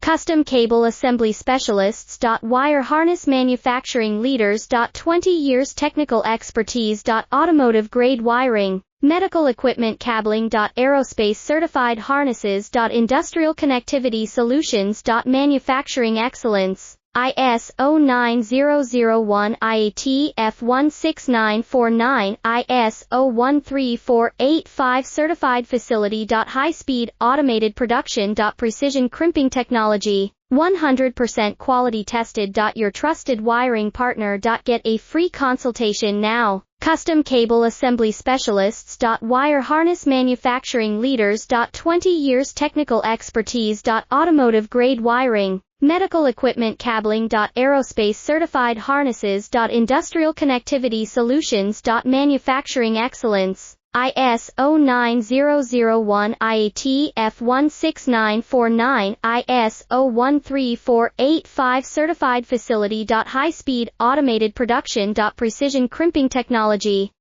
Custom cable assembly specialists. Wire harness manufacturing leaders. 20 years technical expertise. Automotive grade wiring, medical equipment cabling. Aerospace certified harnesses. Industrial connectivity solutions. Manufacturing excellence. ISO 9001 IAT F16949 ISO 13485 certified facility. High speed automated production. Precision crimping technology, 100% quality tested. Your trusted wiring partner. Get a free consultation now. Custom cable assembly specialists. Wire harness manufacturing leaders. 20 years technical expertise. Automotive grade wiring, medical equipment cabling. Aerospace certified harnesses. Industrial connectivity solutions. Manufacturing excellence. ISO 9001 IAT F16949 ISO 13485 certified facility. High speed automated production. Precision crimping technology,